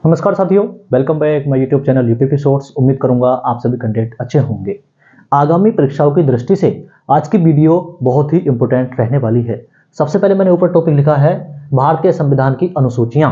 नमस्कार साथियों, welcome back my YouTube channel UPP shorts. उम्मीद करूंगा आप सभी कंटेंट अच्छे होंगे। आगामी परीक्षाओं की दृष्टि से आज की वीडियो बहुत ही इंपॉर्टेंट रहने वाली है। सबसे पहले मैंने ऊपर टॉपिक लिखा है भारतीय संविधान की अनुसूचियां।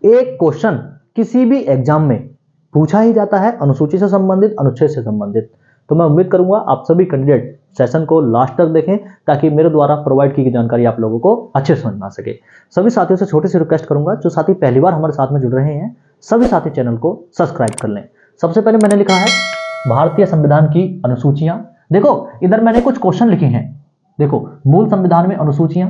एक क्वेश्चन किसी भी एग्जाम में पूछा ही जाता है अनुसूची से संबंधित, अनुच्छेद से संबंधित। तो मैं उम्मीद करूंगा आप सभी कैंडिडेट सेशन को लास्ट तक देखें ताकि मेरे द्वारा प्रोवाइड की गई जानकारी आप लोगों को अच्छे समझ में आ सके। सभी साथियों से छोटी सी रिक्वेस्ट करूंगा, जो साथी पहली बार हमारे साथ में जुड़ रहे हैं सभी साथी चैनल को सब्सक्राइब कर लें। सबसे पहले मैंने लिखा है भारतीय संविधान की अनुसूचियां। देखो इधर मैंने कुछ क्वेश्चन लिखे हैं। देखो, मूल संविधान में अनुसूचियां,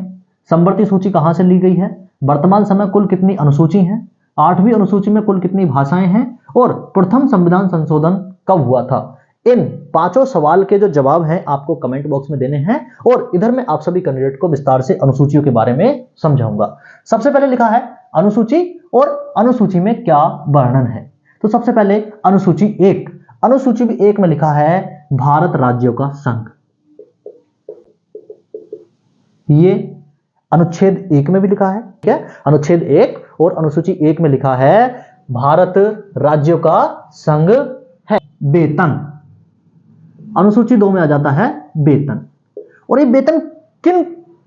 संवर्ती सूची कहां से ली गई है, वर्तमान समय कुल कितनी अनुसूची हैं, 8वीं अनुसूची में कुल कितनी भाषाएं हैं और प्रथम संविधान संशोधन कब हुआ था। इन पांचों सवाल के जो जवाब हैं आपको कमेंट बॉक्स में देने हैं और इधर मैं आप सभी कैंडिडेट को विस्तार से अनुसूचियों के बारे में समझाऊंगा। सबसे पहले लिखा है अनुसूची और अनुसूची में क्या वर्णन है। तो सबसे पहले अनुसूची एक। अनुसूची एक में लिखा है भारत राज्यों का संघ। ये अनुच्छेद 1 में भी लिखा है। क्या अनुच्छेद 1 और अनुसूची 1 में लिखा है भारत राज्यों का संघ है। वेतन अनुसूची 2 में आ जाता है वेतन। और ये वेतन किन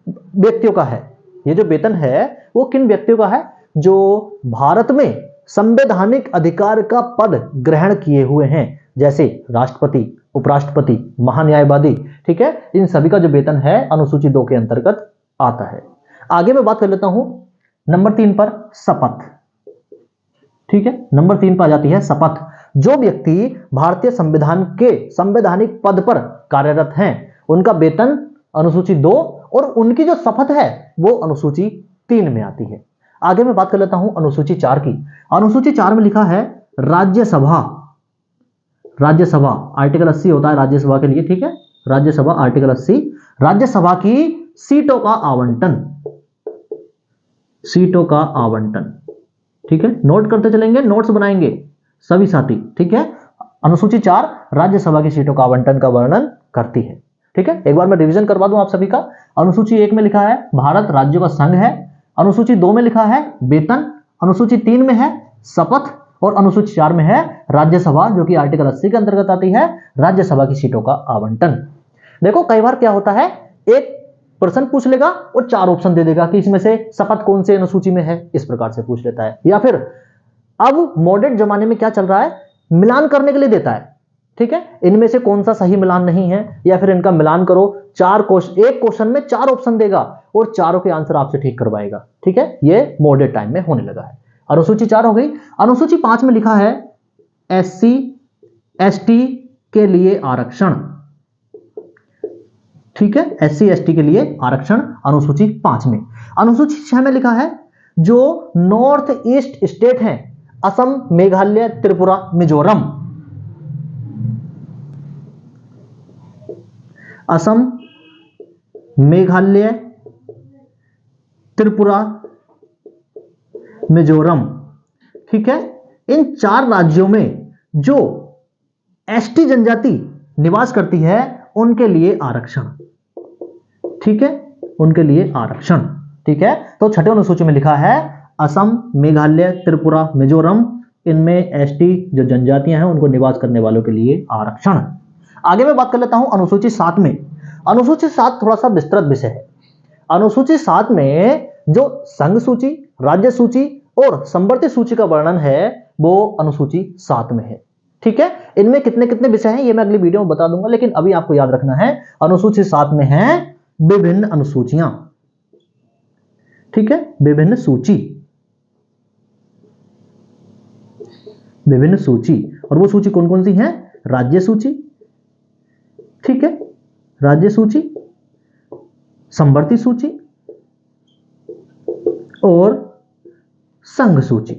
व्यक्तियों का है? ये जो वेतन है वो किन व्यक्तियों का है? जो भारत में संवैधानिक अधिकार का पद ग्रहण किए हुए हैं, जैसे राष्ट्रपति, उपराष्ट्रपति, महान्यायवादी। ठीक है, इन सभी का जो वेतन है अनुसूची 2 के अंतर्गत आता है। आगे मैं बात कर लेता हूं नंबर 3 पर, शपथ। ठीक है, नंबर 3 पर आ जाती है शपथ। जो व्यक्ति भारतीय संविधान के संवैधानिक पद पर कार्यरत हैं उनका वेतन अनुसूची 2 और उनकी जो शपथ है वो अनुसूची 3 में आती है। आगे मैं बात कर लेता हूं अनुसूची 4 की। अनुसूची 4 में लिखा है राज्यसभा। राज्यसभा आर्टिकल 80 होता है राज्यसभा के लिए। ठीक है, राज्यसभा आर्टिकल 80। राज्यसभा की सीटों का आवंटन। सीटों का आवंटन। ठीक है, नोट करते चलेंगे, नोट्स बनाएंगे सभी साथी। ठीक है, अनुसूची 4 राज्यसभा की सीटों का आवंटन का वर्णन करती है। ठीक है, एक बार मैं रिवीजन करवा दूं आप सभी का। अनुसूची 1 में लिखा है भारत राज्यों का संघ है। अनुसूची 2 में लिखा है वेतन। अनुसूची 3 में है शपथ और अनुसूची 4 में है राज्यसभा, जो कि आर्टिकल 80 के अंतर्गत आती है, राज्यसभा की सीटों का आवंटन। देखो कई बार क्या होता है, एक प्रश्न पूछ लेगा और 4 ऑप्शन दे देगा कि इसमें से शपथ कौन से अनुसूची में है, इस प्रकार से पूछ लेता है। या फिर अब मॉडर्न जमाने में क्या चल रहा है, मिलान करने के लिए देता है। ठीक है, इनमें से कौन सा सही मिलान नहीं है या फिर इनका मिलान करो। 4 क्वेश्चन, एक क्वेश्चन में 4 ऑप्शन देगा और चारों के आंसर आपसे ठीक करवाएगा। ठीक है, ये मॉडर्न टाइम में होने लगा है। अनुसूची 4 हो गई। अनुसूची 5 में लिखा है SC ST के लिए आरक्षण। ठीक है, SC ST के लिए आरक्षण अनुसूची 5 में। अनुसूची 6 में लिखा है जो नॉर्थ ईस्ट स्टेट हैं, असम, मेघालय, त्रिपुरा, मिजोरम। असम, मेघालय, त्रिपुरा, मिजोरम। ठीक है, इन 4 राज्यों में जो ST जनजाति निवास करती है उनके लिए आरक्षण। ठीक है, उनके लिए आरक्षण। ठीक है, तो छठे अनुसूची में लिखा है असम, मेघालय, त्रिपुरा, मिजोरम, इनमें ST जो जनजातियां हैं उनको निवास करने वालों के लिए आरक्षण। आगे मैं बात कर लेता हूं अनुसूची 7 में। अनुसूची 7 थोड़ा सा विस्तृत विषय है। अनुसूची 7 में जो संघ सूची, राज्य सूची और संवर्ती सूची का वर्णन है वो अनुसूची 7 में है। ठीक है, इनमें कितने कितने विषय हैं ये मैं अगली वीडियो में बता दूंगा, लेकिन अभी आपको याद रखना है अनुसूची 7 में है विभिन्न अनुसूचियां। ठीक है, विभिन्न सूची, विभिन्न सूची। और वो सूची कौन कौन सी है? राज्य सूची, ठीक है, राज्य सूची, संवर्ती सूची और संघ सूची।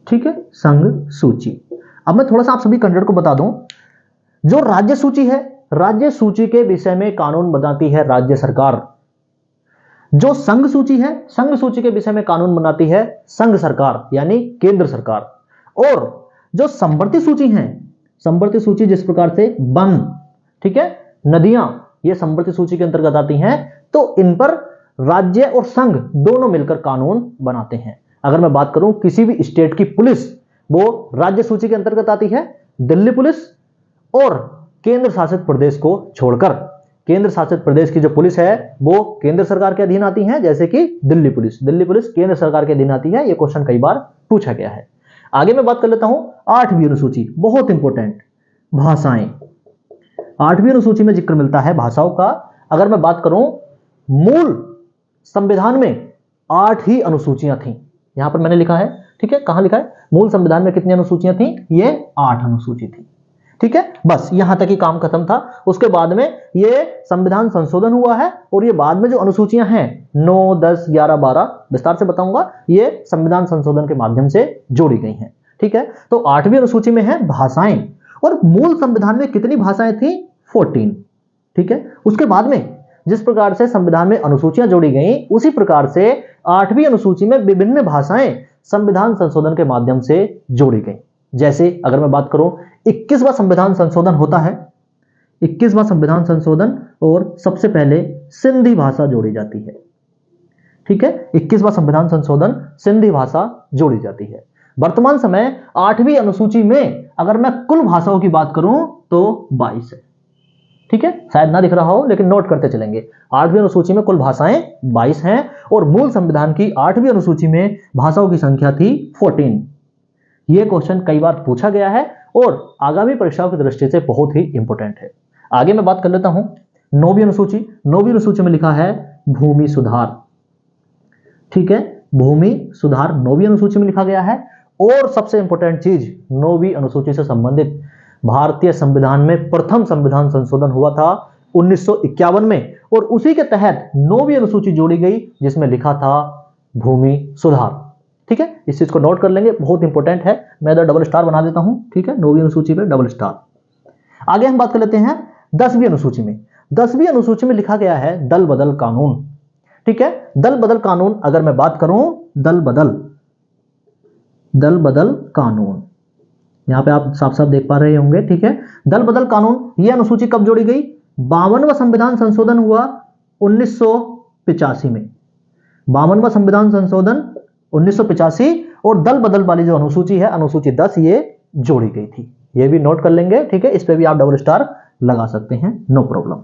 ठीक है, संघ सूची। अब मैं थोड़ा सा आप सभी कैंडिडेट को बता दूं, जो राज्य सूची है, राज्य सूची के विषय में कानून बनाती है राज्य सरकार। जो संघ सूची है, संघ सूची के विषय में कानून बनाती है संघ सरकार यानी केंद्र सरकार। और जो संवर्ती सूची है, संवर्ती सूची जिस प्रकार से वन, ठीक है, नदियां, ये संवर्ती सूची के अंतर्गत आती हैं, तो इन पर राज्य और संघ दोनों मिलकर कानून बनाते हैं। अगर मैं बात करूं किसी भी स्टेट की पुलिस, वो राज्य सूची के अंतर्गत आती है, दिल्ली पुलिस, और केंद्र शासित प्रदेश को छोड़कर केंद्र शासित प्रदेश की जो पुलिस है वो केंद्र सरकार के अधीन आती है, जैसे कि दिल्ली पुलिस केंद्र सरकार के अधीन आती है। यह क्वेश्चन कई बार पूछा गया है। आगे मैं बात कर लेता हूं 8वीं अनुसूची, बहुत इंपॉर्टेंट, भाषाएं। 8वीं अनुसूची में जिक्र मिलता है भाषाओं का। अगर मैं बात करूं, मूल संविधान में 8 ही अनुसूचियां थी, यहां पर मैंने लिखा है, ठीक है, कहां लिखा है, मूल संविधान में कितनी अनुसूचियां थी, ये 8 अनुसूची थी, ठीक है, बस यहां तक ही काम खत्म था। उसके बाद में ये संविधान संशोधन हुआ है और ये बाद में जो अनुसूचियां हैं 9, 10, 11, 12 विस्तार से बताऊंगा, ये संविधान संशोधन के माध्यम से जोड़ी गई हैं, ठीक है। तो 8वीं अनुसूची में है भाषाएं, और मूल संविधान में कितनी भाषाएं थी, 14, ठीक है। उसके बाद में जिस प्रकार से संविधान में अनुसूचियां जोड़ी गई, उसी प्रकार से 8वीं अनुसूची में विभिन्न भाषाएं संविधान संशोधन के माध्यम से जोड़ी गई। जैसे अगर मैं बात करूं, 21वां संविधान संशोधन होता है, 21वां संविधान संशोधन, और सबसे पहले सिंधी भाषा जोड़ी जाती है, ठीक है। 21वां संविधान संशोधन, सिंधी भाषा जोड़ी जाती है। वर्तमान समय 8वीं अनुसूची में अगर मैं कुल भाषाओं की बात करूं तो 22 है, ठीक है, शायद ना दिख रहा हो लेकिन नोट करते चलेंगे। 8वीं अनुसूची में कुल भाषाएं 22 हैं और मूल संविधान की 8वीं अनुसूची में भाषाओं की संख्या थी 14। यह क्वेश्चन कई बार पूछा गया है और आगामी परीक्षाओं की दृष्टि से बहुत ही इंपॉर्टेंट है। आगे मैं बात कर लेता हूं 9वीं अनुसूची। 9वीं अनुसूची में लिखा है भूमि सुधार, ठीक है, भूमि सुधार 9वीं अनुसूची में लिखा गया है। और सबसे इंपॉर्टेंट चीज, 9वीं अनुसूची से संबंधित भारतीय संविधान में प्रथम संविधान संशोधन हुआ था 1951 में, और उसी के तहत 9वीं अनुसूची जोड़ी गई जिसमें लिखा था भूमि सुधार, ठीक है। इस चीज को नोट कर लेंगे, बहुत इंपॉर्टेंट है। मैं इधर डबल स्टार बना देता हूं, ठीक है, 9वीं अनुसूची पे डबल स्टार। आगे हम बात कर लेते हैं 10वीं अनुसूची में। 10वीं अनुसूची में लिखा गया है दल बदल कानून, ठीक है। दल बदल कानून, अगर मैं बात करूं, दल बदल कानून, यहां पे आप साफ साफ देख पा रहे होंगे, ठीक है। दल बदल कानून, यह अनुसूची कब जोड़ी गई, 52वां संविधान संशोधन हुआ 1985 में। 52वां संविधान संशोधन 1985, और दल बदल वाली जो अनुसूची है, अनुसूची 10, ये जोड़ी गई थी। ये भी नोट कर लेंगे, ठीक है, इस पे भी आप डबल स्टार लगा सकते हैं, नो प्रॉब्लम,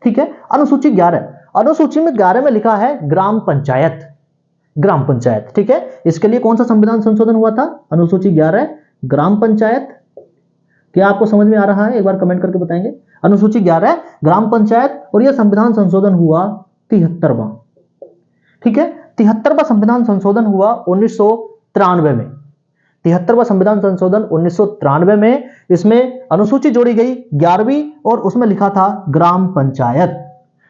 ठीक है। अनुसूची 11, अनुसूची में 11 में लिखा है ग्राम पंचायत, ठीक है। इसके लिए कौन सा संविधान संशोधन हुआ था, अनुसूची 11 ग्राम पंचायत। क्या आपको समझ में आ रहा है, एक बार कमेंट करके बताएंगे। अनुसूची 11 ग्राम पंचायत, और यह संविधान संशोधन हुआ 73वां, ठीक है। 73वां संविधान संशोधन हुआ 1993 में। 73वां संविधान संशोधन 1993 में, इसमें अनुसूची जोड़ी गई 11वीं, और उसमें लिखा था ग्राम पंचायत,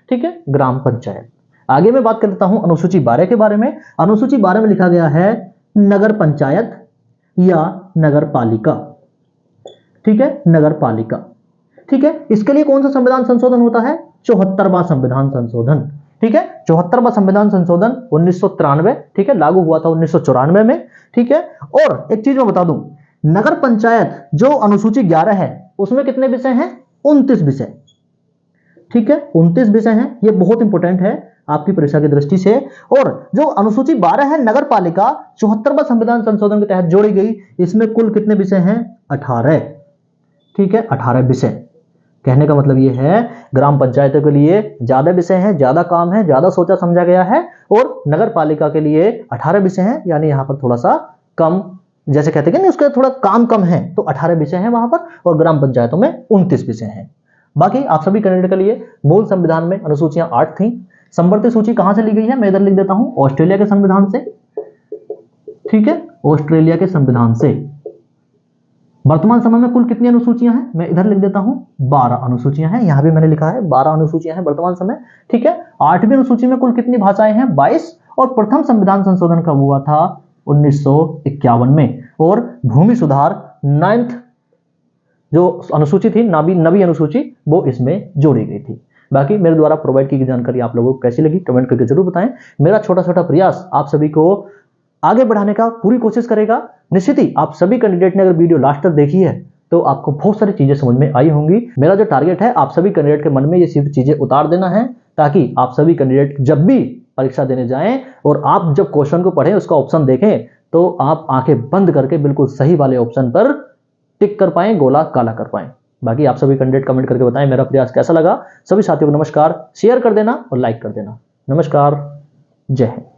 ठीक है, ग्राम पंचायत। आगे मैं बात करता हूं अनुसूची 12 के बारे में। अनुसूची 12 में लिखा गया है नगर पंचायत या नगर पालिका, ठीक है, नगर पालिका, ठीक है। इसके लिए कौन सा संविधान संशोधन होता है, 74वां संविधान संशोधन, ठीक है। 74वां संविधान संशोधन 1993, ठीक है, लागू हुआ था 1994 में, ठीक है। और एक चीज मैं बता दूं, नगर पंचायत जो अनुसूची 11 है उसमें कितने विषय हैं, 29 विषय, ठीक है, 29 विषय हैं। ये बहुत इंपॉर्टेंट है आपकी परीक्षा की दृष्टि से। और जो अनुसूची 12 है नगर पालिका, 74वां संविधान संशोधन के तहत जोड़ी गई, इसमें कुल कितने विषय हैं, 18, ठीक है, 18 विषय। कहने का मतलब यह है ग्राम पंचायतों के लिए ज्यादा विषय हैं, ज्यादा काम है, ज्यादा सोचा समझा गया है, और नगर पालिका के लिए 18 विषय हैं, यानी यहां पर थोड़ा सा कम, जैसे कहते हैं कि उसका थोड़ा काम कम है, तो 18 विषय हैं वहां पर, और ग्राम पंचायतों में 29 विषय हैं। बाकी आप सभी कैंडिडेट के लिए मूल संविधान में अनुसूचियां 8 थी। संवर्धित सूची कहां से ली गई है, मैं इधर लिख देता हूं, ऑस्ट्रेलिया के संविधान से, ठीक है, ऑस्ट्रेलिया के संविधान से। वर्तमान समय में कुल कितनी अनुसूचियां हैं, मैं इधर लिख देता हूं, 12 अनुसूचियां हैं, यहां भी मैंने लिखा है 12 अनुसूचियां हैं वर्तमान समय, ठीक है। 8वीं अनुसूची में कुल कितनी भाषाएं हैं, 22, और प्रथम संविधान संशोधन कब हुआ था, 1951 में। और भूमि सुधार 9th जो अनुसूची थी, नवी अनुसूची, वो इसमें जोड़ी गई थी। बाकी मेरे द्वारा प्रोवाइड की गई जानकारी आप लोगों को कैसी लगी कमेंट करके जरूर बताएं। मेरा छोटा छोटा प्रयास आप सभी को आगे बढ़ाने का पूरी कोशिश करेगा। निश्चित ही आप सभी कैंडिडेट ने अगर वीडियो लास्ट तक देखी है तो आपको बहुत सारी चीजें समझ में आई होंगी। मेरा जो टारगेट है, आप सभी कैंडिडेट के मन में ये सिर्फ चीजें उतार देना है, ताकि आप सभी कैंडिडेट जब भी परीक्षा देने जाएं और आप जब क्वेश्चन को पढ़ें, उसका ऑप्शन देखें, तो आप आंखें बंद करके बिल्कुल सही वाले ऑप्शन पर टिक कर पाएं, गोला काला कर पाएं। बाकी आप सभी कैंडिडेट कमेंट करके बताएं मेरा प्रयास कैसा लगा। सभी साथियों को नमस्कार, शेयर कर देना और लाइक कर देना। नमस्कार, जय हिंद।